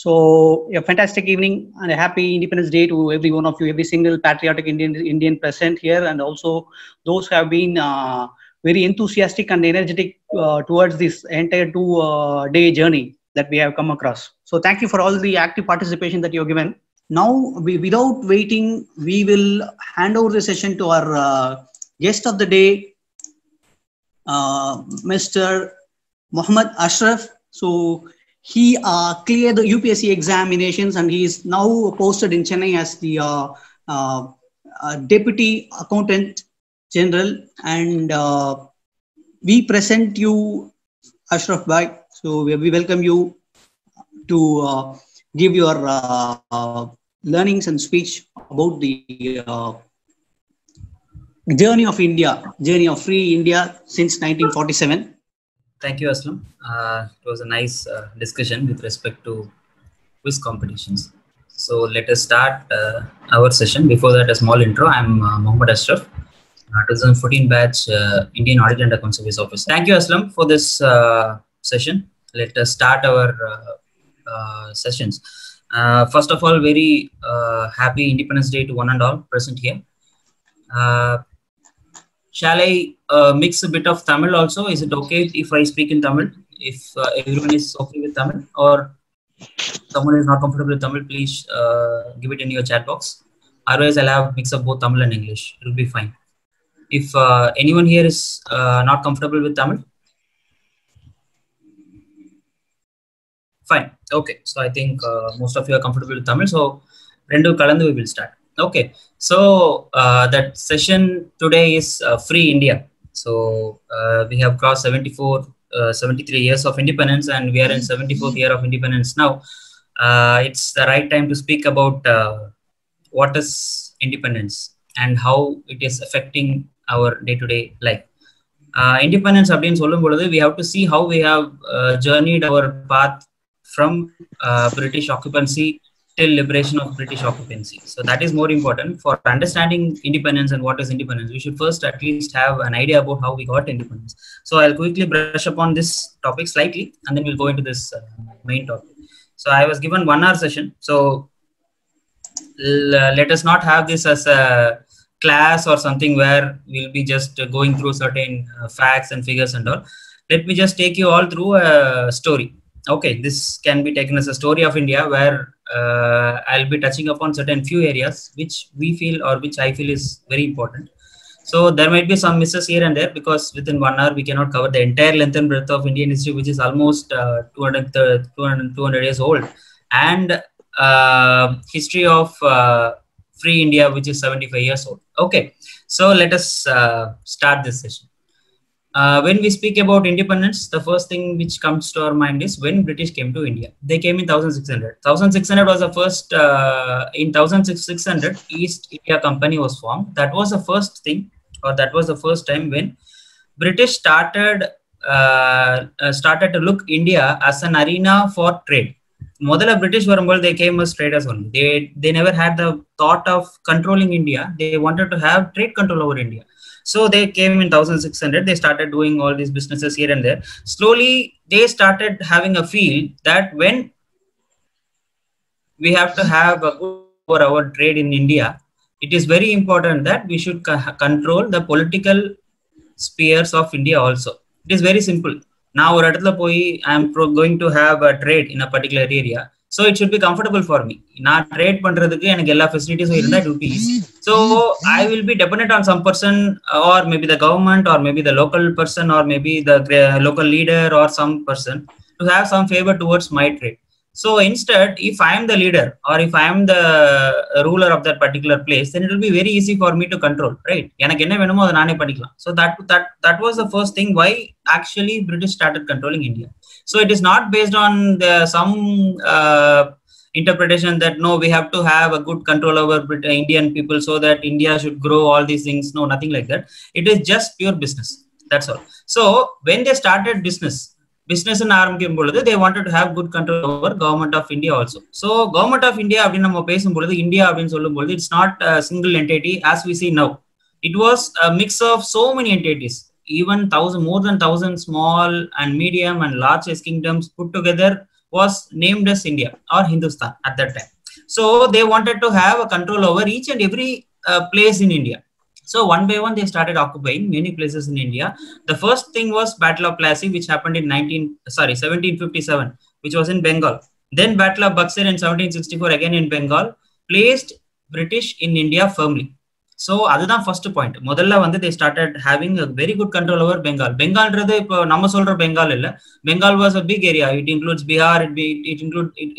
So a fantastic evening and a happy Independence Day to every one of you, every single patriotic Indian present here, and also those who have been very enthusiastic and energetic towards this entire two-day journey that we have come across. So thank you for all the active participation that you have given. Now, without waiting, we will hand over the session to our guest of the day, Mr. Muhammad Ashraf. So he cleared the UPSC examinations and he is now posted in Chennai as the Deputy Accountant General. And we present you, Ashraf Bhai. So we welcome you to give your learnings and speech about the journey of India, journey of free India since 1947. Thank you, Aslam. It was a nice discussion with respect to quiz competitions. So let us start our session. Before that, a small intro. I'm Muhammad Ashraf, 2014 batch Indian Audit and Account Service Officer. Thank you, Aslam, for this session. Let us start our sessions. First of all, very happy Independence Day to one and all present here. Shall I mix a bit of Tamil also? Is it okay if I speak in Tamil? If everyone is okay with Tamil, or someone is not comfortable with Tamil, please give it in your chat box. Otherwise, I'll have mix of both Tamil and English. It will be fine. If anyone here is not comfortable with Tamil, fine. Okay. So I think most of you are comfortable with Tamil. So, Rendu Kalandu, we will start. Okay, so that session today is Free India. So we have crossed 73 years of independence, and we are in 74th year of independence now. It's the right time to speak about what is independence and how it is affecting our day-to-day life. Independence, we have to see how we have journeyed our path from British occupancy till liberation of British occupancy. So that is more important for understanding independence and what is independence. We should first at least have an idea about how we got independence. So I'll quickly brush upon this topic slightly, and then we'll go into this main topic. So I was given 1 hour session. So let us not have this as a class or something where we'll be just going through certain facts and figures and all. Let me just take you all through a story. Okay, this can be taken as a story of India where I'll be touching upon certain few areas which we feel or which I feel is very important. So there might be some misses here and there because within 1 hour we cannot cover the entire length and breadth of Indian history, which is almost 200 years old, and history of free India, which is 75 years old. Okay, so let us start this session. When we speak about independence, the first thing which comes to our mind is when British came to India. They came in 1600. 1600 was the first, in 1600, East India Company was formed. That was the first thing, or that was the first time when British started to look India as an arena for trade. Modala British they came as traders only. They never had the thought of controlling India. They wanted to have trade control over India. So they came in 1600, they started doing all these businesses here and there. Slowly, they started having a feel that when we have to have a good for our trade in India, it is very important that we should control the political spheres of India also. It is very simple. Now, I am going to have a trade in a particular area. So it should be comfortable for me. Now, trade pandradhukku enak ella facilities irundha it will be easy. So I will be dependent on some person, or maybe the government, or maybe the local person, or maybe the local leader or some person to have some favor towards my trade. So instead, if I am the leader or if I am the ruler of that particular place, then it will be very easy for me to control, right? So that was the first thing why actually British started controlling India. So it is not based on some interpretation that no, we have to have a good control over Indian people so that India should grow all these things. No, nothing like that. It is just pure business. That's all. So when they started business in RMK, they wanted to have good control over government of India also. So government of India, India, it's not a single entity as we see now. It was a mix of so many entities. Even more than 1,000 small and medium and large kingdoms put together was named as India or Hindustan at that time. So they wanted to have a control over each and every place in India. So one by one they started occupying many places in India. The first thing was Battle of Plassey, which happened in 1757, which was in Bengal. Then Battle of Buxar in 1764, again in Bengal, placed British in India firmly. So அதுதான் first point. முதல்ல வந்து they started having a very good control over Bengal. பெங்கால்ன்றது இப்போ நம்ம சொல்ற பெங்கால் இல்ல. Bengal was a big area. It includes Bihar, it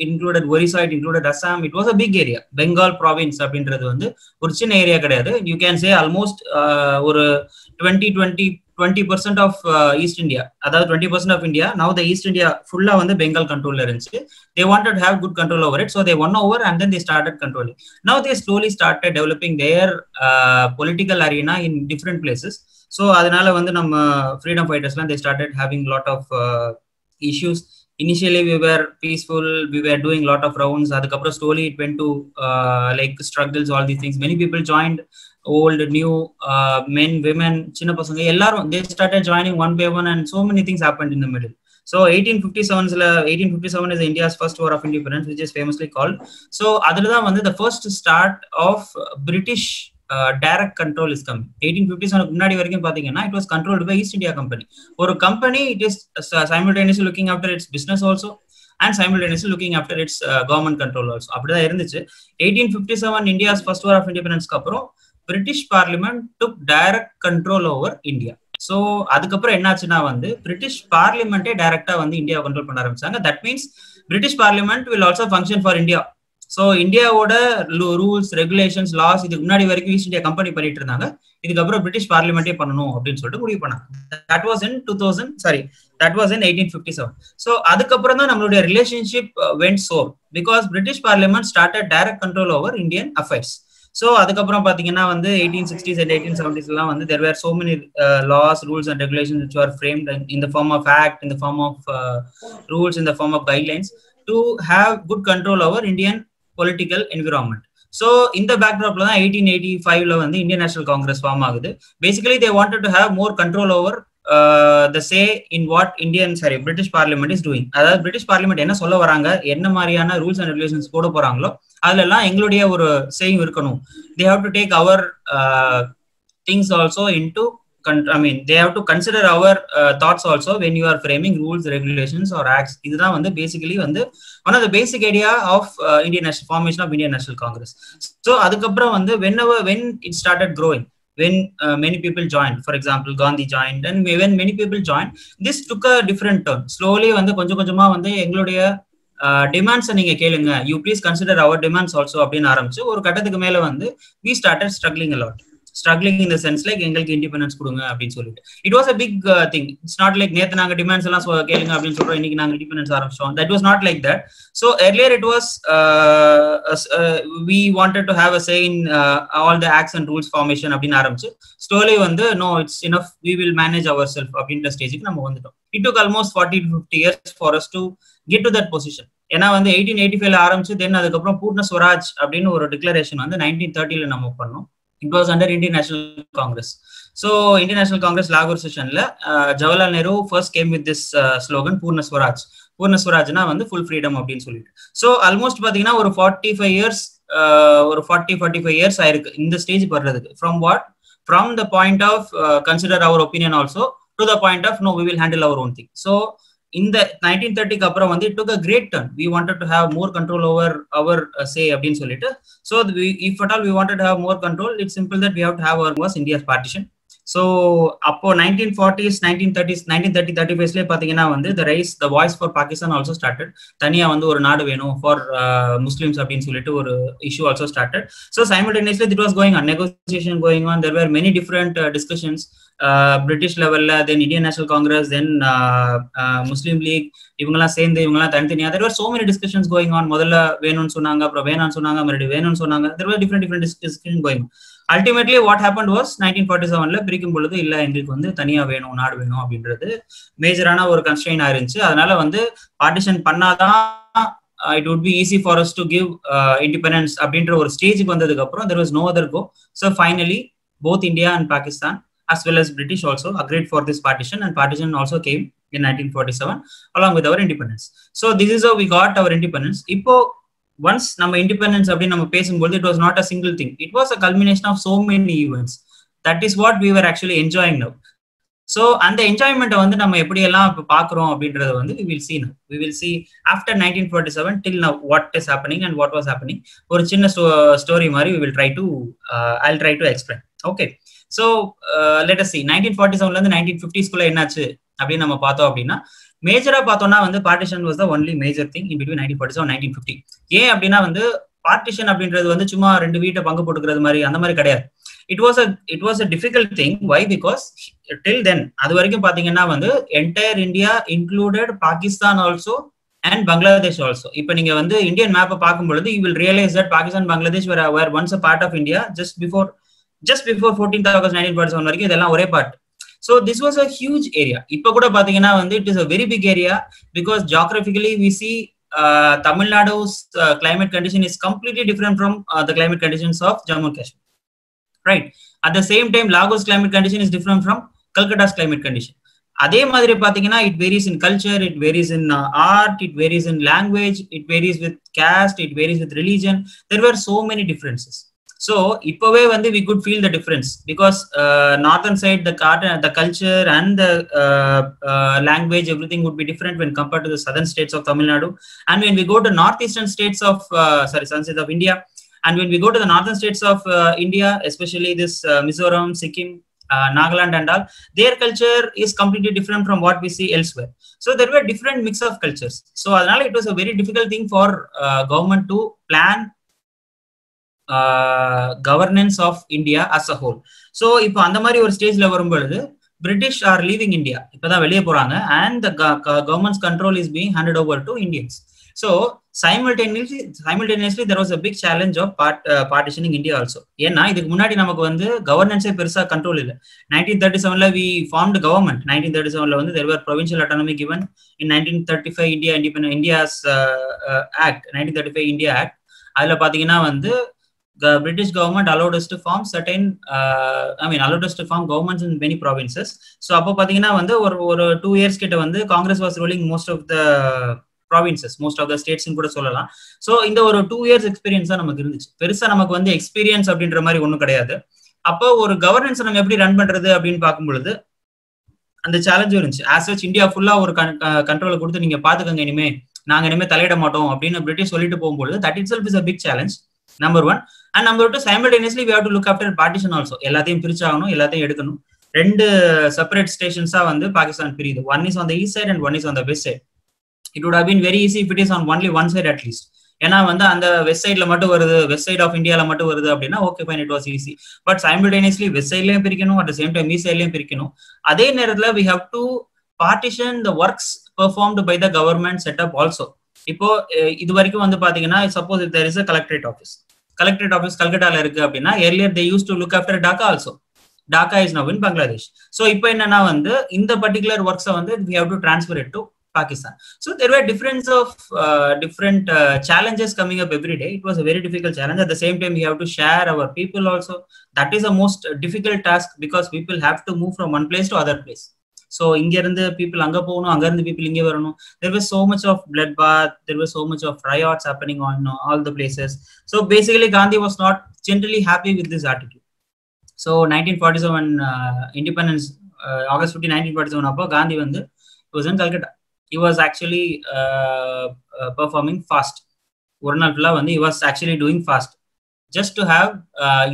included Orissa, it included Assam. It was a big area. Bengal province அப்படின்றது வந்து ஒரு சின்ன ஏரியா கிடையாது. You can say almost ஒரு 20% of East India, அதாவது 20% of India. Now the East India full-ஆ வந்து Bengal control இருந்துச்சு. They wanted to have good control over it, so they won over and then they started controlling. Now they slowly started developing their political arena in different places. So அதனால வந்து நம்ம freedom fightersலாம் they started having lot of issues. Initially we were peaceful, we were doing lot of rounds. அதுக்கப்புறம் slowly it went to like struggles, all these things. Many people joined, old, new, men, women, சின்ன பசங்க எல்லாரும் they started joining one by one, and so many things happened in the middle. So 1857 is India's first war of independence, which is famously called. So அதுல தான் வந்து the first start of British direct control is coming. 1857 முன்னாடி வரைக்கும் பாத்தீங்கன்னா it was controlled by East India Company. ஒரு company, it is simultaneously looking after its business also and simultaneously looking after its government control also. அப்படிதான் இருந்துச்சு. 1857 India's first war of independence க்கு அப்புறம் British Parliament took direct control over India. So அதுக்கப்புறம் என்னாச்சுன்னா வந்து British Parliament டைரக்டா வந்து இந்தியாவை கண்ட்ரோல் பண்ண ஆரம்பிச்சாங்க. That means British Parliament will also function for India. So இந்தியாவோட ரூல்ஸ், ரெகுலேஷன்ஸ், லாஸ் இதுக்கு முன்னாடி வரைக்கும் ஈஸ்ட் இந்தியா கம்பெனி பண்ணிட்டு இருந்தாங்க. இதுக்கப்புறம் பிரிட்டிஷ் பார்லிமெண்டே பண்ணணும் அப்படின்னு சொல்லிட்டு முடிவு பண்ணாங்க. That was in 1857. So அதுக்கப்புறம் தான் நம்மளுடைய relationship went sour because British Parliament started direct control over Indian affairs. So அதுக்கப்புறம் பாத்தீங்கன்னா வந்து 1860s and 1870s எல்லாம் வந்து there were so many laws, rules and regulations which were framed in the form of act, in the form of rules, in the form of guidelines to have good control over Indian political environment. So in the backdrop la 1885 la வந்து Indian National Congress form ஆகுது. Basically they wanted to have more control over the say in what British Parliament is doing. அதாவது British Parliament என்ன சொல்ல வராங்க, என்ன மாதிரியான rules and regulations போட போறாங்களோ அதெல்லாம் எங்களுடைய ஒரு சேயிங் இருக்கணும். They have to take our things also into they have to consider our thoughts also when you are framing rules, regulations or acts. இதுதான் வந்து basically வந்து one of the basic idea of formation of Indian National Congress. So அதுக்கப்புறம் வந்து when it started growing, when many people joined, for example Gandhi joined, and when many people joined, this took a different turn. Slowly வந்து கொஞ்சம் கொஞ்சமா வந்து எங்களுடைய demands நீங்க கேளுங்க, you please consider our demands also அப்படின்னு ஆரம்பிச்சு ஒரு கட்டத்துக்கு மேல வந்து we started struggling a lot. Struggling in the sense like எங்களுக்கு இண்டிபெண்டன்ஸ் கொடுங்க அப்படின்னு சொல்லிட்டு. It was a big thing. It's not like நேத்து நாங்க டிமாண்ட்ஸ் எல்லாம் கேளுங்க அப்படின்னு சொல்றோம், இன்னைக்கு நாங்க இண்டிபெண்டன்ஸ் ஆரம்பிச்சோம். That was not like that. So earlier it was we wanted to have a say in all the acts and rules formation அப்படின்னு ஆரம்பிச்சு ஸ்லோலி வந்து no, it's enough, we will manage ourselves அப்படின்ற ஸ்டேஜுக்கு நம்ம வந்துட்டோம். It took almost 40 to 50 years for us to get to that position. ஏன்னா வந்து 1885 ஆரம்பிச்சு தென் அதுக்கப்புறம் பூர்ண ஸ்வராஜ் அப்படின்னு ஒரு டிக்ளரேஷன் வந்து 1930 நம்ம பண்ணோம். It was under Indian National Congress. So Indian National Congress Lahore session la Jawaharlal Nehru first came with this slogan Purna Swaraj. Purna Swaraj na vandu full freedom அப்படினு சொல்லிட்டு. So almost பாத்தீங்கன்னா ஒரு 45 years ஒரு 45 years ஆயிருக்கு இந்த stage வர்றதுக்கு. From what? From the point of consider our opinion also to the point of no, we will handle our own thing. So in the 1930 க்கு அப்புறம் வந்து it took a great turn. We wanted to have more control over our say அப்படின்னு சொல்லிட்டு. So if at all we wanted to have more control, it's simple that we have to have our was India's partition. So அப்போ 1940s 1930s 1930-35 பாத்தீங்கன்னா வந்து the voice for Pakistan also started. தனியா வந்து ஒரு நாடு வேணும் for Muslims அப்படின்னு சொல்லிட்டு ஒரு issue also started. So simultaneously it was going on, negotiation going on. There were many different discussions. British level, then Indian National Congress, then Muslim League, இவங்கெல்லாம் சேர்ந்து இவங்கெல்லாம் தனித்தனியா. There were so many discussions going on. முதல்ல வேணும்னு சொன்னாங்க, அப்புறம் வேணாம்னு சொன்னாங்க, மறுபடியும் வேணும்னு சொன்னாங்க. There were different discussions going on. Ultimately what happened was 1947ல பிரிக்கும் பொழுது இல்ல எங்களுக்கு வந்து தனியா வேணும், நாடு வேணும் அப்படின்றது மேஜரான ஒரு கன்ஸ்ட்ரெயின் ஆயிருந்துச்சு. அதனால வந்து பார்ட்டிஷன் பண்ணாதான் it would be easy for us to give independence அப்படின்ற ஒரு ஸ்டேஜுக்கு வந்ததுக்கு அப்புறம் there was no other go. So finally both India and Pakistan as well as British also agreed for this partition, and partition also came in 1947 along with our independence. So this is how we got our independence. Ipo once நம்ம independence அப்படி நம்ம பேசும்போது it was not a single thing. It was a culmination of so many events. That is what we were actually enjoying now. So அந்த என்ஜாய்மெண்ட்டை வந்து நம்ம எப்படியெல்லாம் இப்போ பார்க்குறோம் அப்படின்றத வந்து we will see after 1947 till now what is happening and what was happening. ஒரு சின்ன ஸ்டோரி மாதிரி I'll try to explain. Okay, so let us see 1947ல இருந்து 1950s என்னாச்சு அப்படின்னு நம்ம பார்த்தோம் அப்படின்னா மேஜரா பார்த்தோம்னா வந்து partition was the only major thing in between 1947 1950. ஏன் அப்படின்னா வந்து பார்ட்டிஷன் அப்படின்றது வந்து சும்மா ரெண்டு வீட்டை பங்கு போட்டுக்கிறது மாதிரி அந்த மாதிரி கிடையாது. It was a difficult thing. Why? Because till then அது வரைக்கும் பாத்தீங்கன்னா வந்து entire India included Pakistan also and Bangladesh also. இப்போ நீங்க வந்து இந்தியன் மேப்பை பார்க்கும் பொழுது you will realize that Pakistan Bangladesh were once a part of India just before 14th August 1947 வரைக்கும் இதெல்லாம் ஒரே part. So this was a huge area. இப்போ கூட பாத்தீங்கன்னா வந்து it is a very big area because geographically we see Tamil Nadu's climate condition is completely different from the climate conditions of Jammu and Kashmir. Right. At the same time, Lagos climate condition is different from Calcutta's climate condition. Adhe madri pathina, it varies in culture, it varies in art, it varies in language, it varies with caste, it varies with religion. There were so many differences. So ipove vande we could feel the difference because northern side the culture and the language, everything would be different when compared to the southern states of Tamil Nadu. And when we go to northeastern states of southern states of India, and when we go to the northern states of India, especially this Mizoram, Sikkim, Nagaland and all, their culture is completely different from what we see elsewhere. So there were different mix of cultures. So it was a very difficult thing for government to plan governance of India as a whole. So இப்போ அந்த மாதிரி ஒரு ஸ்டேஜ்ல வரும்பொழுது British are leaving India. இப்பதான் வெளியே போறாங்க and the government's control is being handed over to Indians. So simultaneously there was a big challenge of partitioning India also. ஏன்னா இதுக்கு முன்னாடி நமக்கு வந்து கவர்னன்ஸே பெருசா கண்ட்ரோல் இல்லை. 1937ல we formed government. 1937ல வந்து there were provincial autonomy given. In 1935 India's Act, 1935 India Act, அதுல பாத்தீங்கன்னா வந்து the British government allowed us to form governments in many provinces. So அப்போ பாத்தீங்கன்னா வந்து ஒரு 2 years கிட்ட வந்து Congress was ruling most of the provinces, most of the states கூட சொல்லலாம். ஸோ இந்த ஒரு 2 years எக்ஸ்பீரியன்ஸ் தான் நமக்கு இருந்துச்சு. பெருசா நமக்கு வந்து எக்ஸ்பீரியன்ஸ் அப்படின்ற மாதிரி ஒன்றும் கிடையாது. அப்போ ஒரு கவர்னன்ஸ் நம்ம எப்படி ரன் பண்றது அப்படின்னு பார்க்கும் பொழுது அந்த சேலஞ்சும் இருந்துச்சு. ஆஸ் சச் இந்தியா ஃபுல்லா ஒரு கண்ட்ரோலை கொடுத்து நீங்க பாத்துக்கங்க, நாங்க இனிமே தலையிட மாட்டோம் அப்படின்னு பிரிட்டிஷ் சொல்லிட்டு போகும்போது that itself is a big challenge, number one. And number two, simultaneously we have to look after partition also. எல்லாத்தையும் பிரிச்சாகணும், எல்லாத்தையும் எடுக்கணும். ரெண்டு செப்பரேட் ஸ்டேஷன்ஸா வந்து பாகிஸ்தான் பிரியுது. One is on the east side and one is on the west side. It would have been very easy if it is on only one side at least. ஏன்னா வந்து அந்த west சைட்ல மட்டும் வருது, வெஸ்ட் சைட் ஆஃப் இந்தியால மட்டும் வருது அப்படின்னா okay fine, it was easy. But simultaneously west சைட்லயும் பிரிக்கணும், at the same time east சைட்லயும் பிரிக்கணும். அதே நேரத்துல we have to partition the works performed by the government setup also. இப்போ இது வரைக்கும் வந்து பாத்தீங்கன்னா suppose there is a collectorate office கல்கட்டால இருக்கு அப்படின்னா earlier they used to look after Dhaka also. Dhaka is now in Bangladesh. So இப்போ என்னன்னா வந்து இந்த particular works வந்து we have to transfer it to Pakistan. So there were different challenges coming up every day. It was a very difficult challenge. At the same time, we have to share our people also. That is the most difficult task because people have to move from one place to other place. So inga irundhu people anga poganum, anga irundhu people inge varanum. There was so much of bloodbath, there was so much of riots happening on all the places. So basically Gandhi was not generally happy with this attitude. So 1947 independence, August 15 1947 appo Gandhi was in Calcutta. He was actually performing fast. One naal fulla he was actually doing fast just to have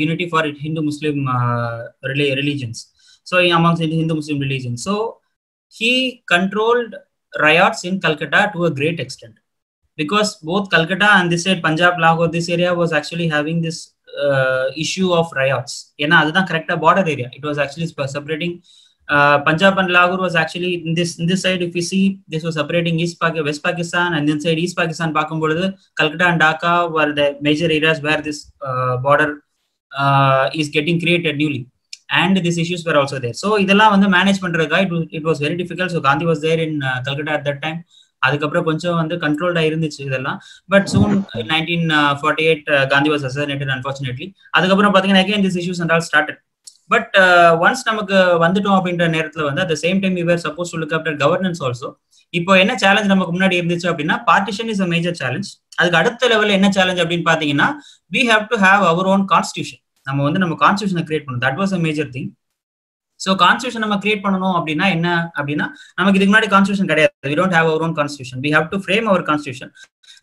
unity for Hindu-Muslim religions. So amongst Hindu-Muslim religions. So he controlled riots in Calcutta to a great extent because both Calcutta and this side Punjab, Lahore, this area was actually having this issue of riots. Ena adha correct border area. It was actually separating Punjab and Lahore was actually in this side. If you see, this was separating West Pakistan, and then side East Pakistan. Pakambodhu, Calcutta and Dhaka were the major areas where this border is getting created newly, and these issues were also there. So idella manage பண்றதுக்கு it was very difficult. So Gandhi was there in Calcutta at that time. அதுக்கப்புறம் கொஞ்சம் கண்ட்ரோல்டா இருந்துச்சு இதெல்லாம். But soon in 1948 Gandhi was assassinated unfortunately. அதுக்கப்புறம் பாத்தீங்கன்னா again these issues and all started. But once நமக்கு வந்துட்டோம் அப்படின்ற நேரத்துல வந்து at the same time we were suppose to look after governance also. இப்போ என்ன சேலஞ்ச் நமக்கு முன்னாடி இருந்துச்சு அப்படின்னா partition is a major challenge. அதுக்கு அடுத்த லெவல்ல என்ன சேலஞ்ச் அப்படின்னு பாத்தீங்கன்னா we have to have our own constitution. நம்ம வந்து நம்ம கான்ஸ்டியூஷனை கிரியேட் பண்ணணும். That was a major thing. So constitution நம்ம கிரியேட் பண்ணணும் அப்படின்னா என்ன அப்படின்னா நமக்கு இதுக்கு முன்னாடி கான்ஸ்டியூஷன் கிடையாது. we don't have our own constitution. we have to frame our constitution.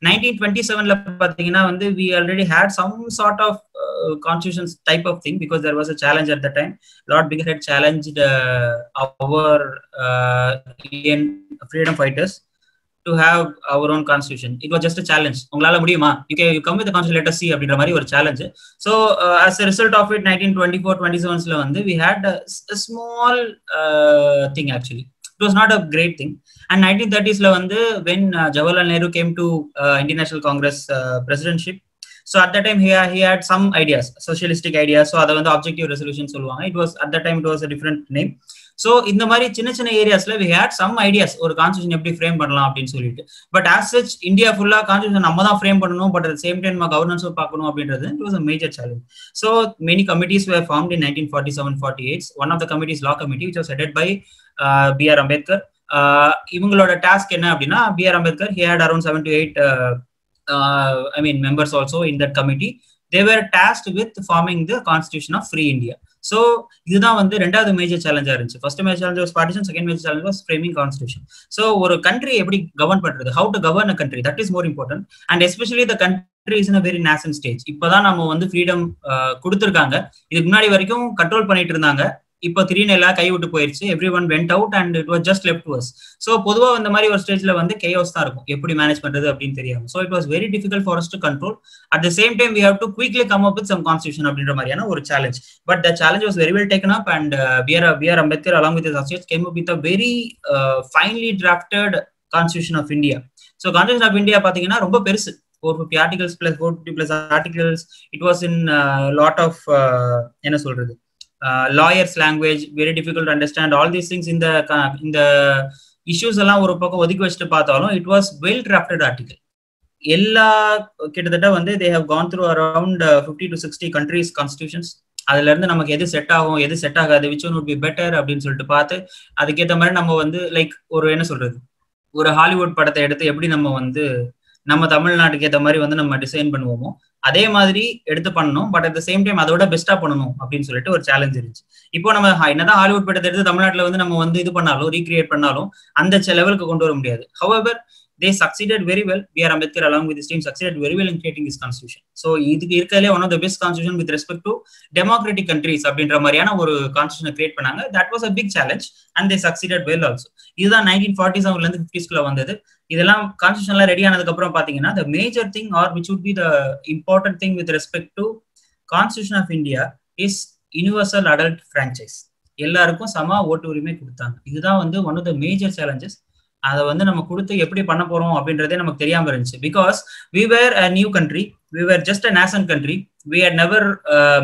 1927ல பாத்தீங்கன்னா வந்து we already had some sort of constitution type of thing because there was a challenge at the time. Lord Bigger had challenged our Indian freedom fighters to have our own constitution. It was just a challenge. உங்களால முடியுமா? You come with the constitution, let us see அப்படின்ற மாதிரி ஒரு challenge. So as a result of it 1924-27ல வந்து we had a small thing actually. It was not a great thing. And 1930sல வந்து when Jawaharlal Nehru came to Indian National Congress presidency, so at that time he had some ideas, socialistic ideas. So அத வந்து objective resolution சொல்லுவாங்க. It was at that time it was a different name. So இந்த மாதிரி சின்ன சின்ன ஏரியாஸ்ல we had some ideas ஒரு constitution எப்படி frame பண்ணலாம் அப்படின்னு சொல்லிட்டு. பட் ஆஸ் சச் இந்தியா ஃபுல்லா கான்ஸ்டியூஷன் நம்ம தான் ஃப்ரேம் பண்ணணும், பட் அட் சேம் டைம் நம்ம கவர்னன்ஸும் பார்க்கணும் அப்படின்றது it was a major challenge. So many committees were formed in 1947-48. One of the committees law committee which was headed by B.R. Ambedkar. இவங்களோட task என்ன அப்படின்னா B.R. Ambedkar he had around 7 to 8 members also in that committee. They were tasked with forming the constitution of free India. So இதுதான் வந்து ரெண்டாவது major சேலஞ்சா இருந்துச்சு. First major challenge was partition, second major challenge was framing constitution. So ஒரு country எப்படி govern பண்றது, how to govern a country, that is more important. And especially the country is in a very nascent stage. இப்பதான் நம்ம வந்து freedom கொடுத்துருக்காங்க. இதுக்கு முன்னாடி வரைக்கும் கண்ட்ரோல் பண்ணிட்டு இருந்தாங்க. இப்போ திடீர்னு எல்லாம் கை விட்டு போயிருச்சு. Every one went out and it was just left to us. So பொதுவாக இந்த மாதிரி ஒரு ஸ்டேஜ்ல வந்து கேயோஸ் தான் இருக்கும், எப்படி மேனேஜ் பண்றது அப்படின்னு தெரியாம. So it was very difficult for us to control. At the same time we have to quickly come up with some constitution அப்படின்ற மாதிரியான ஒரு challenge. But the challenge was very well taken up and B.R. Ambedkar along with his associates came up with a very finely drafted constitution of India. So constitution of India பாத்தீங்கன்னா ரொம்ப பெருசு, 450 articles plus 450 plus articles. It was in lot of என்ன சொல்றது lawyers language, very difficult to understand all these things. in the issues எல்லாம் ஒரு பக்கம் ஒதுக்கி வச்சுட்டு பார்த்தாலும் it was well drafted article. எல்லா கிட்டத்தட்ட வந்து they have gone through around 50 to 60 countries constitutions. அதுல இருந்து நமக்கு எது செட் ஆகும் எது செட் ஆகாது, which one would be better அப்படின்னு சொல்லிட்டு பார்த்து அதுக்கேற்ற மாதிரி நம்ம வந்து லைக் ஒரு என்ன சொல்றது ஒரு ஹாலிவுட் படத்தை எடுத்து எப்படி நம்ம வந்து நம்ம தமிழ்நாட்டுக்கு ஏற்ற மாதிரி வந்து நம்ம டிசைன் பண்ணுவோமோ அதே மாதிரி எடுத்து பண்ணணும். But at the same time அதோட பெஸ்டா பண்ணணும் அப்படின்னு சொல்லிட்டு ஒரு சேலஞ்ச் இருந்துச்சு. இப்போ நம்ம என்னதான் ஹாலிவுட் படத்தை எடுத்து தமிழ்நாட்டில் வந்து நம்ம வந்து இது பண்ணாலும் ரீக்ரியேட் பண்ணாலும் அந்த லெவலுக்கு கொண்டு வர முடியாது. However they succeeded very well. B.R. Ambedkar along with his team succeeded very well in creating this constitution. So இதுக்கு இருக்கலே one of the best constitution with respect to democratic countries அப்படின்ற மாதிரியான ஒரு கான்ஸ்டியூஷனை கிரியேட் பண்ணாங்க. That was a big challenge and they succeeded well also. இதுதான் 1947ல இருந்து 50sக்குள்ள வந்தது. இதெல்லாம் கான்ஸ்டியூஷன்லாம் ready ஆனதுக்கு அப்புறம் பாத்தீங்கன்னா the major thing or which would be the important thing with respect to Constitution of India is universal adult franchise. எல்லாருக்கும் சம ஓட்டு உரிமை கொடுத்தாங்க. இதுதான் வந்து one of the major challenges. அதை வந்து நம்ம கொடுத்து எப்படி பண்ண போறோம் அப்படின்றதே நமக்கு தெரியாம இருந்துச்சு. Because we were a new country, we were just a nascent country, we had never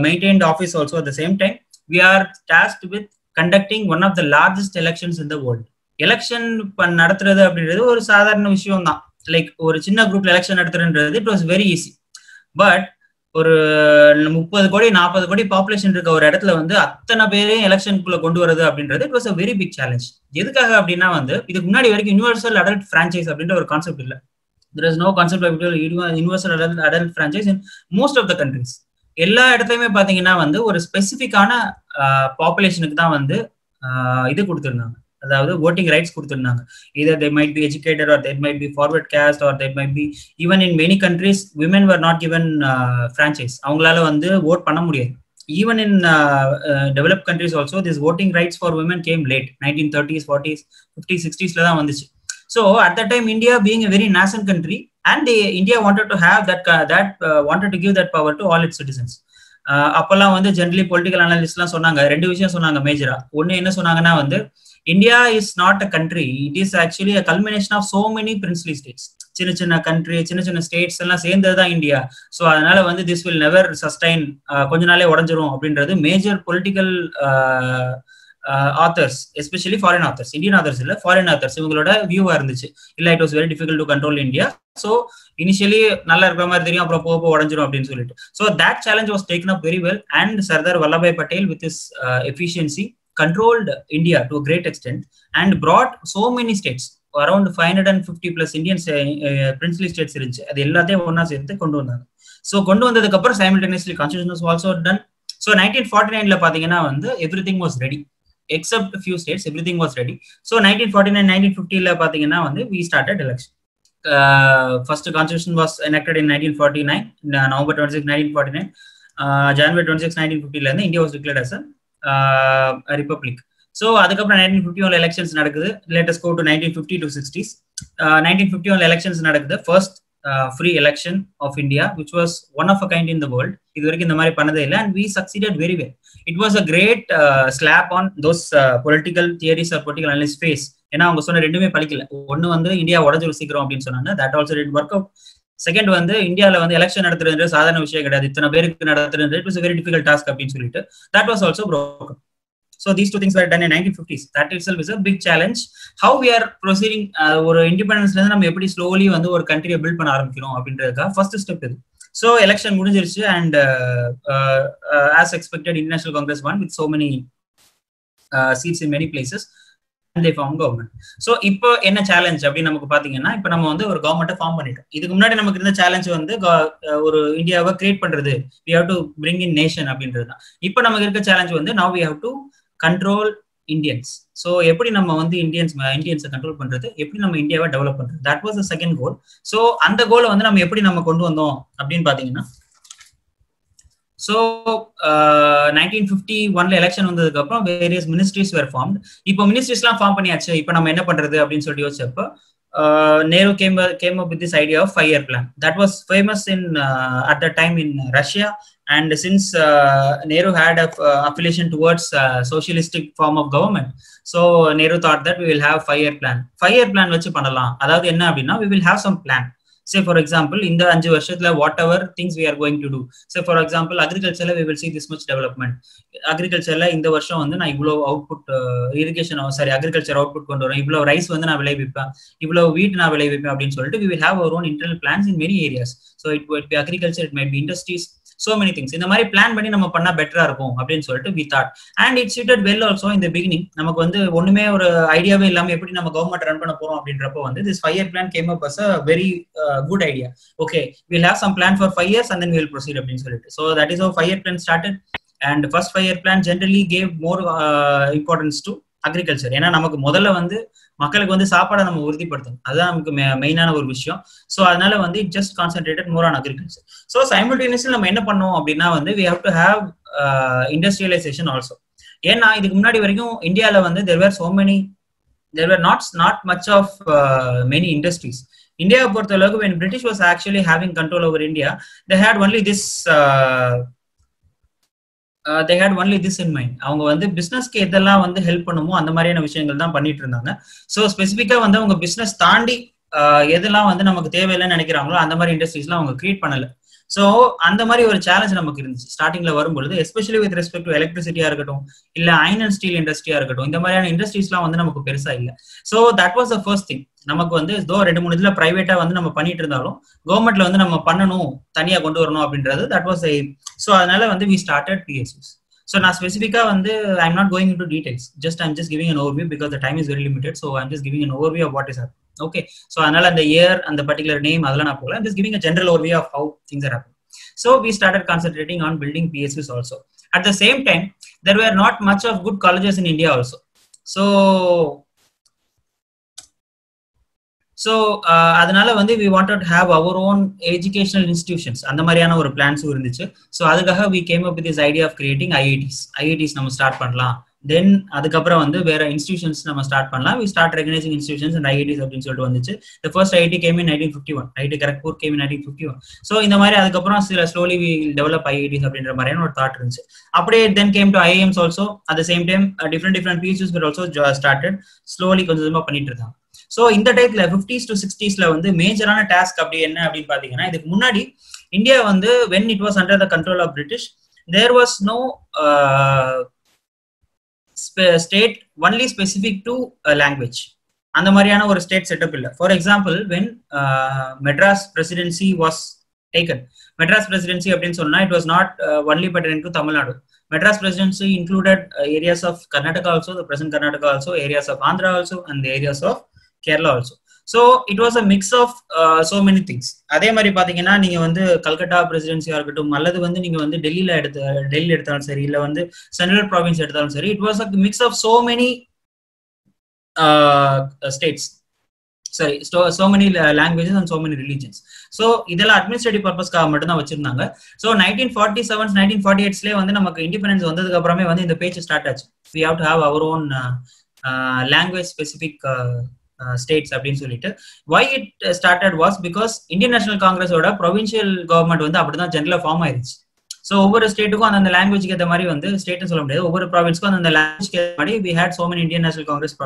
maintained office also. At the same time we are tasked with conducting one of the largest elections in the world. Election நடத்துறது அப்படின்றது ஒரு சாதாரண விஷயம் தான். Like ஒரு சின்ன குரூப்ல election நடத்துறதுன்றது it was very easy. But ஒரு 30 கோடி 40 கோடி பாப்புலேஷன் இருக்க ஒரு இடத்துல வந்து அத்தனை பேரையும் எலெக்ஷனுக்குள்ள கொண்டு வரது அப்படின்றது it was a very big challenge. எதுக்காக அப்படின்னா வந்து இதுக்கு முன்னாடி வரைக்கும் யூனிவர்சல் அடல்ட் பிரான்ச்சைஸ் அப்படின்ற ஒரு கான்செப்ட் இல்லை. there is no concept of universal adult franchise in most of the countries. எல்லா இடத்துலயுமே பாத்தீங்கன்னா வந்து ஒரு ஸ்பெசிபிக்கான பாப்புலேஷனுக்கு தான் வந்து இது கொடுத்துருந்தாங்க, அதாவது voting rights கொடுத்திருந்தாங்க. either they might be educated or they might be forward caste or they might be even in many countries women were not given franchise. அவங்களால வந்து vote பண்ண முடியாது. even in developed countries also this voting rights for women came late, 1930s 40s 50s 60s la தான் வந்துச்சு. So at that time India being a very nascent country and India wanted to have wanted to give that power to all its citizens. அப்பெல்லாம் வந்து generally political அனாலிஸ்ட்லாம் சொன்னாங்க, ரெண்டு விஷயம் சொன்னாங்க மேஜரா. ஒன்னு என்ன சொன்னாங்கன்னா வந்து India is not a country, it is actually a culmination of so many princely states. சின்ன சின்ன கண்ட்ரி சின்ன சின்ன ஸ்டேட்ஸ் எல்லாம் சேர்ந்ததுதான் இந்தியா. ஸோ அதனால வந்து திஸ் வில் நெவர் சஸ்டைன், கொஞ்ச நாளே உடஞ்சிரும் அப்படின்றது major political authors, especially foreign authors, Indian authors இல்ல foreign authors இவங்களோட வியூவா இருந்துச்சு. இல்ல it was very difficult to control India. So initially நல்லா இருக்கிற மாதிரி தெரியும், அப்புறம் போக உடஞ்சிரும் அப்படின்னு சொல்லிட்டு. So that challenge was taken up very well, and Sardar Vallabhbhai Patel with his efficiency controlled India to a great extent and brought so many states, around 550 plus Indian princely states இருந்துச்சு, அது எல்லாத்தையும் ஒன்னா சேர்த்து கொண்டு வந்தாங்க. So கொண்டு வந்ததுக்கு அப்புறம் simultaneously constitution was also done. So 1949ல பாத்தீங்கன்னா வந்து everything was ready except a few states, everything was ready. So 1949 1950ல பாத்தீங்கன்னா வந்து we started election. First constitution was enacted in 1949, November 26 1949. January 26 1950ல இருந்து India was declared as a republic. So அதுக்கப்புறம் 1951 elections நடக்குது. Let us go to 1950 to 60s. 1951 elections நடக்குது. First free election of India, which was one of a kind in the world. இது வரைக்கும் இந்த மாதிரி பண்ணதே இல்லை, and we succeeded very well. It was a great slap on those political theories or political analysts face. ஏன்னா அவங்க சொன்ன ரெண்டுமே பழிக்கல. ஒன்னு வந்து இந்தியா உடஞ்சு சீக்கிரம் அப்படின்னு சொன்னாங்க, that also didn't work out. Second வந்து இந்தியாவில் வந்து எலெக்ஷன் நடத்துறது சாதாரண விஷயம் கிடையாது, இத்தனை பேருக்கு நடத்துறது it was a very difficult task அப்படின்னு சொல்லிட்டு that was also broken. So these two things were done in 1950s. That itself is a big challenge. How we are proceeding, ஒரு இண்டிபெண்டன்ஸ்ல இருந்து நம்ம எப்படி ஸ்லோலி வந்து ஒரு கண்ட்ரியை பில்ட் பண்ண ஆரம்பிக்கிறோம் அப்படின்றதுக்காக ஃபர்ஸ்ட் ஸ்டெப் இது. So election முடிஞ்சிருச்சு, and as expected International Congress won with so many seats in many places, and they formed government. So இப்போ என்ன சேலஞ்ச் அப்படின்னு நமக்கு பாத்தீங்கன்னா, இப்போ நம்ம வந்து ஒரு கவர்மெண்ட்டை ஃபார்ம் பண்ணிட்டோம். இதுக்கு முன்னாடி நமக்கு இருந்த சேலஞ்ச் வந்து ஒரு இந்தியாவை கிரியேட் பண்றது, we have to bring in nation அப்படின்றது தான். இப்போ நமக்கு இருக்க சேலஞ்ச் வந்து now we have to control Indians. So எப்படி நம்ம வந்து இந்தியன்ஸை கண்ட்ரோல் பண்றது, எப்படி நம்ம இந்தியாவை டெவலப் பண்றது, that was the second goal. So அந்த கோலை வந்து நம்ம எப்படி நம்ம கொண்டு வந்தோம் அப்படின்னு பாத்தீங்கன்னா, so 1951ல எலெக்ஷன் வந்ததுக்கு அப்புறம் வேரியஸ் மினிஸ்ட்ரிஸ் வேர் ஃபார்ம்ட். இப்போ மினிஸ்ட்ரிஸ்லாம் ஃபார்ம் பண்ணியாச்சு, இப்போ நம்ம என்ன பண்றது அப்படின்னு சொல்லி யோசிச்சப்போ Nehru came up with this idea of 5-year plan. That was famous in at that time in Russia, and since Nehru had a affiliation towards socialistic form of government, so Nehru thought that we will have 5-year plan. 5-year plan வச்சு பண்ணலாம். அதாவது என்ன அப்படின்னா, we will have some plan. Say for example, in the 5 வருஷத்துல whatever things we are going to do. Say for example, agriculture we will see this much development. Agriculture இந்த வருஷம் வந்து நான் இவ்வளோ அவுட்புட் இரிகேஷன் அக்ரிகல்ச்சர் அவுட்புட் கொண்டு வரேன், இவ்வளோ rice வந்து நான் விளைவிப்பேன், இவ்வளோ வீட் நான் விளைவிப்பேன் அப்படின்னு சொல்லிட்டு we will have our own internal plans in many areas. So it might be agriculture, it might be industries, so many things. இந்த மாதிரி பிளான் பண்ணி நம்ம பண்ணா பெட்டரா இருக்கும் அப்படின்னு சொல்லிட்டு we thought, and it suited well also in the beginning. நமக்கு வந்து ஒண்ணுமே ஒரு ஐடியாவே இல்லாம எப்படி நம்ம கவர்மெண்ட் ரன் பண்ண போறோம் அப்படின்றப்போ வந்து this 5-year plan came up as a very good idea. Okay, we'll have some plan for 5 years and then we will proceed அப்படின்னு சொல்லிட்டு. So that is how 5-year plan started, and first 5-year plan generally gave more importance to agriculture. ஏன்னா நமக்கு முதல்ல வந்து மக்களுக்கு வந்து சாப்பாடை நம்ம உறுதிப்படுத்தணும், அதுதான் நமக்கு மெயினான ஒரு விஷயம். ஸோ அதனால வந்து it just concentrated more on agriculture. So simultaneously நம்ம என்ன பண்ணோம் அப்படின்னா வந்து we have to have industrialization also. ஏன்னா இதுக்கு முன்னாடி வரைக்கும் இந்தியாவில் வந்து there were not much of many industries. இந்தியாவை பொறுத்த அளவுக்கு when British was actually having control over India, they had only this in mind. அவங்க வந்து பிசினஸ்க்கு எதெல்லாம் வந்து ஹெல்ப் பண்ணுமோ அந்த மாதிரியான விஷயங்கள் தான் பண்ணிட்டு இருந்தாங்க. ஸோ ஸ்பெசிஃபிக்கா வந்து அவங்க பிசினஸ் தாண்டி எதெல்லாம் வந்து நமக்கு தேவையில்லைன்னு நினைக்கிறாங்களோ அந்த மாதிரி இண்டஸ்ட்ரீஸ்லாம் அவங்க கிரியேட் பண்ணல. ஸோ அந்த மாதிரி ஒரு சேலஞ்ச் நமக்கு இருந்துச்சு ஸ்டார்டிங்ல வரும்பொழுது, எஸ்பெஷலி வித் ரெஸ்பெக்ட் டு எலக்ட்ரிசிட்டியா இருக்கட்டும், இல்ல அயன் அண்ட் ஸ்டீல் இண்டஸ்ட்ரியா இருக்கட்டும், இந்த மாதிரியான இண்டஸ்ட்ரீஸ்லாம் வந்து நமக்கு பெருசா இல்லை. So that was the first thing. நமக்கு வந்து 2-3 இதுல பிரைவேட்டா வந்து நம்ம பண்ணிட்டு இருந்தாலும் கவர்மெண்ட்ல வந்து நம்ம பண்ணணும், தனியா கொண்டு வரணும் அப்படின்றது that was a. ஸோ அதனால வந்து we started PSUs. So நான் ஸ்பெசிஃபிக்கா வந்து I'm not going into details, I'm just giving an overview because the time is very limited. So I'm just giving an overview of what is happening. Okay, so அதனால அந்த year and the particular name அதெல்லாம் நான் போகல, I'm just giving a general overview of how things are happening. So we started concentrating on building PSUs also. At the same time, there were not much of good colleges in India also. So அதனால வந்து we wanted to have our own educational institutions. அந்த மாதிரியான ஒரு பிளான்ஸும் இருந்துச்சு. So அதுக்காக we came up with this idea of creating IITs நம்ம start பண்ணலாம். தென் அதுக்கப்புறம் வந்து வேற இன்ஸ்டிடியூஷன்ஸ் நம்ம ஸ்டார்ட் பண்ணலாம். we start recognizing institutions and IITs அப்படின்னு சொல்லிட்டு வந்துச்சு. The first IIT came in 1951. IIT Kharagpur came in 1951. So இந்த மாதிரி அதுக்கப்புறம் slowly we develop IITs அப்படின்ற மாதிரியான ஒரு தாட் இருந்துச்சு. அப்படியே then came to IIMs also. At the same time different PSUs were also started. slowly கொஞ்சமா பண்ணிட்டு இருந்தாங்க. ஸோ இந்த டைப்ல 50s to 60sல வந்து மேஜரான டாஸ்க் அப்படி என்ன அப்படின்னு பாத்தீங்கன்னா, இதுக்கு முன்னாடி இந்தியா வந்து when it was under the control of British, there was no state only specific to a language. அந்த மாதிரியான ஒரு ஸ்டேட் செட்டப் இல்லை. For example when Madras presidency was taken, Madras presidency அப்படின்னு சொன்னா it was not only pertain to Tamil Nadu. Madras presidency included areas of Karnataka also, the present Karnataka also, areas of Andhra also, and the areas of Kerala also. So it was a mix of so many things. அதே மாதிரி பாத்தீங்கன்னா நீங்க வந்து கல்கட்டா பிரசிடென்சியா இருக்கட்டும், அல்லது வந்து நீங்க வந்து டெல்லி எடுத்தாலும் சரி, இல்ல வந்து சென்ட்ரல் ப்ராவின்ஸ் எடுத்தாலும் சரி, it was a mix of so many states. Sorry, so many languages and so many religions. So இதெல்லாம் அட்மினிஸ்ட்ரேட்டிவ் பர்பஸ்க்காக மட்டும் தான் வச்சிருந்தாங்க. ஸோ 1947 1948 வந்து நமக்கு இண்டிபெண்டன்ஸ் வந்ததுக்கு அப்புறமே வந்து இந்த பேச்சு ஸ்டார்ட் ஆச்சு. we have to have our own language specific states அப்படின்னு சொல்லிட்டு. why it started was because Indian national காங்கிரஸோட ப்ரொவின்சியல் கவர்மெண்ட் வந்து அப்படிதான் ஜெனரலா ஃபார்ம் ஆயிருச்சு. ஸோ ஒவ்வொரு ஸ்டேட்டுக்கும் அந்த லாங்குவேஜ்க்கு ஏற்ற மாதிரி வந்து ஸ்டேட்னு சொல்ல முடியாது, ஒவ்வொரு ப்ராவின்ஸ்க்கும் அந்த லாங்குவேஜ்க்கு ஏற்ற மாதிரி we had so many Indian national Congress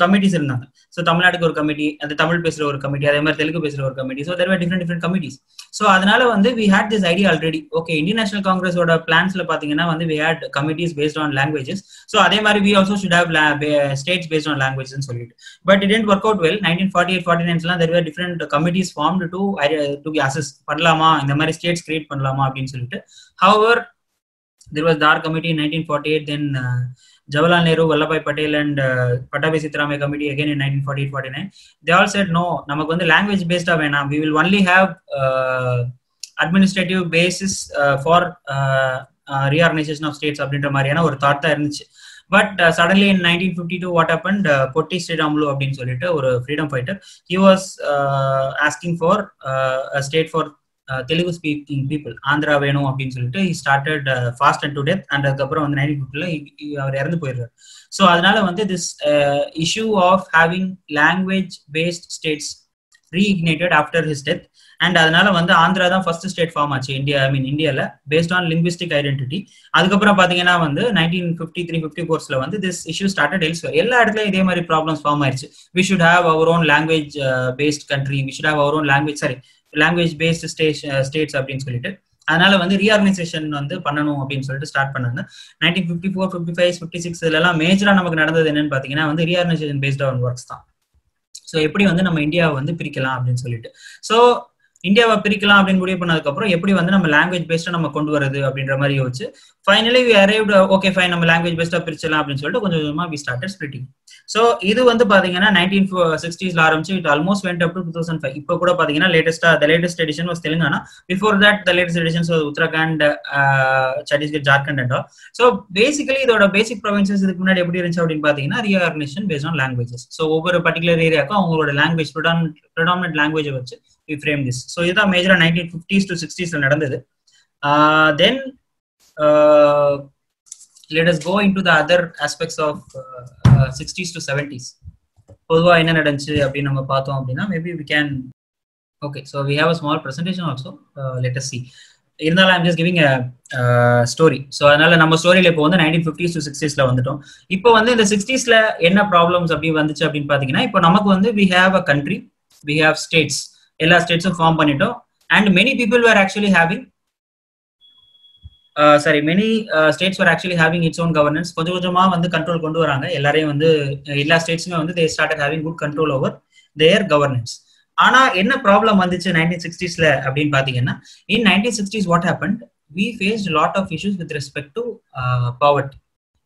committees இருந்தாங்க. ஸோ தமிழ்நாட்டுக்கு ஒரு கமிட்டி, அது தமிழ் பேசுற ஒரு கமிட்டி, அதே மாதிரி தெலுங்கு பேசுற ஒரு committee. So there were different committees. So அதனால வந்து we had this idea already. Okay, Indian national காங்கிரஸோட பிளான்ஸ்ல பாத்தீங்கன்னா வந்து we had committees based on languages. So அதே மாதிரி we also should have states based on லாங்குவேஜ்னு சொல்லிட்டு. But it tend work out well. 1948-49 there were different committees formed to assess பண்ணலாமா, இந்த மாதிரி ஸ்டேட்ஸ் கிரியேட் பண்ணலாமா அப்படின்னு சொல்லிட்டு. However there was Dar committee in 1948, then Jawaharlal Nehru, Vallabhbhai Patel and Pattabhi Sitaramayya committee again in 1948-49. They all said no, namakku vandu language based ah venam, we will only have administrative basis for reorganization of states அப்படின்ற மாதிரியான ஒரு thought தான் இருந்துச்சு. But suddenly in 1952 what happened, பொட்டி ஸ்ரீராமுலு அப்படின்னு சொல்லிட்டு ஒரு freedom fighter, he was asking for a state for Telugu speaking people, Andhra வேணும் அப்படின்னு சொல்லிட்டு he started fast and to death. And அதுக்கப்புறம் வந்து 1950 அவர் இறந்து போயிடுறாரு. ஸோ அதனால வந்து this issue of having language based states reignited after his death. And அதனால வந்து ஆந்திரா தான் ஃபர்ஸ்ட் ஸ்டேட் ஃபார்ம் ஆச்சு இந்தியால பேஸ்ட் ஆன் லிங்குவிஸ்டிக் ஐடென்டிட்டி. அதுக்கப்புறம் பாத்தீங்கன்னா வந்து 1953-54 வந்து திஸ் இஷ்யூ ஸ்டார்டட் எல்ஸ்வேர். எல்லா இடத்துலயும் இதே மாதிரி ப்ராப்ளம்ஸ் ஃபார்ம் ஆயிருச்சு. we should have our own language based country, we should have our own language based states அப்படின்னு சொல்லிட்டு. அதனால வந்து ரீஆர்கனைசேஷன் வந்து பண்ணணும் அப்படின்னு சொல்லிட்டு ஸ்டார்ட் பண்ணாங்க. 1954, 55, 56 இதெல்லாம் மேஜரா நமக்கு நடந்தது என்னன்னு பாத்தீங்கன்னா வந்து ரீஆர்கனைசேஷன் பேஸ்ட் ஆன் ஒர்க்ஸ் தான். ஸோ எப்படி வந்து நம்ம இந்தியாவை வந்து பிரிக்கலாம் அப்படின்னு சொல்லிட்டு. ஸோ இந்தியாவை பிரிக்கலாம் அப்படின்னு முடிவு பண்ணதுக்கு அப்புறம் எப்படி வந்து நம்ம லாங்குவேஜ் பேஸ்டா நம்ம கொண்டு வரது அப்படின்ற மாதிரி யோசிச்சு finally we arrived, okay fine நம்ம லாங்குவேஜ் பேஸ்டா பிரிச்சலாம் அப்படின்னு சொல்லிட்டு கொஞ்சம் கொஞ்சமா வி ஸ்டார்டட் ஸ்பிளிட்டிங். ஸோ இது வந்து பாத்தீங்கன்னா 1960s ஆரம்பிச்சு it almost went up to 2005. இப்போ கூட பாத்தீங்கன்னா latest edition was Telangana. Before that the latest edition was Uttarakhand, Chhattisgarh, Jharkhand and all. So basically இதோட பேசிக் ப்ரொவின்சஸ் இதுக்கு முன்னாடி எப்படி இருந்துச்சு அப்படின்னு பாத்தீங்கன்னா reorganisation paste on languages. So ஒவ்வொரு பர்டிகுலர் ஏரியாவுக்கும் அவங்களோட லாங்குவேஜ் ப்ரிடாமினன்ட் லாங்குவேஜை வச்சு we frame this. So இதுதான் மேஜரா 1950s to 60s நடந்தது. Then let us go into the other aspects of 60s to 70s. பொதுவா என்ன நடந்துச்சு அப்படின்னு நம்ம பார்த்தோம் அப்படின்னா maybe we can, okay, so we have a small presentation also, let us see. இருந்தாலும் I'm just giving a story. So அதனால நம்ம ஸ்டோரியில இப்போ வந்து 1950s to 60s வந்துட்டோம். இப்போ வந்து இந்த 60s என்ன ப்ராப்ளம்ஸ் அப்படி வந்துச்சு அப்படின்னு பாத்தீங்கன்னா, இப்போ நமக்கு வந்து we have a country, we have states, எல்லா ஸ்டேட்ஸும் ஃபார்ம் பண்ணிட்டோம். And many people were actually having many states were actually having its own governance. கொஞ்சம் கொஞ்சமா வந்து கண்ட்ரோல் கொண்டு வராங்க. எல்லாரையும் வந்து எல்லா ஸ்டேட்ஸுமே வந்து they started having good control over their governance. ஆனா என்ன ப்ராப்ளம் வந்துச்சு 1960s அப்படின்னு பாத்தீங்கன்னா, in 1960s what happened, we faced a lot of issues with respect to poverty.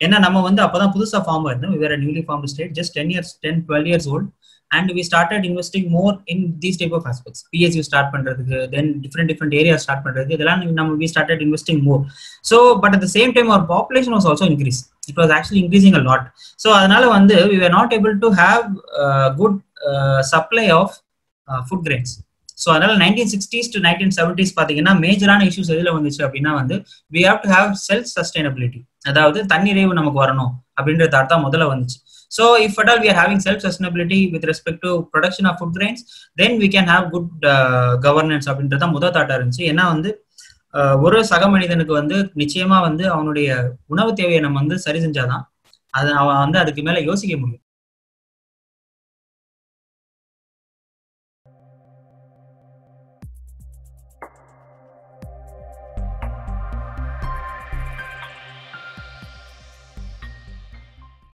ஏன்னா நம்ம வந்து அப்பதான் புதுசா form ஆயிருந்தோம். we were a newly formed state, just 12 years old. And we started investing more in these type of aspects. PSU start பண்றதுக்கு, then different areas start பண்றதுக்கு, இதெல்லாம் நம்ம we started investing more. So but at the same time our population was also increased. It was actually increasing a lot. So அதனால வந்து we were not able to have good supply of food grains. So அதனால 1960s to 1970s பாத்தீங்கன்னா மேஜரான issues எதுல வந்துச்சு அப்படின்னா வந்து we have to have self sustainability. அதாவது தன்னிறைவு நமக்கு வரணும் அப்படின்ற தாட் தான் முதல்ல வந்துச்சு. So if at all we are having self sustainability with respect to production of food grains, then we can have good governance அப்படின்றத முதல் தாட்டா இருந்துச்சு. ஏன்னா வந்து ஒரு சக மனிதனுக்கு வந்து நிச்சயமா வந்து அவனுடைய உணவு தேவையை நம்ம வந்து சரி செஞ்சாதான் அது அவன் வந்து அதுக்கு மேல யோசிக்க முடியும்.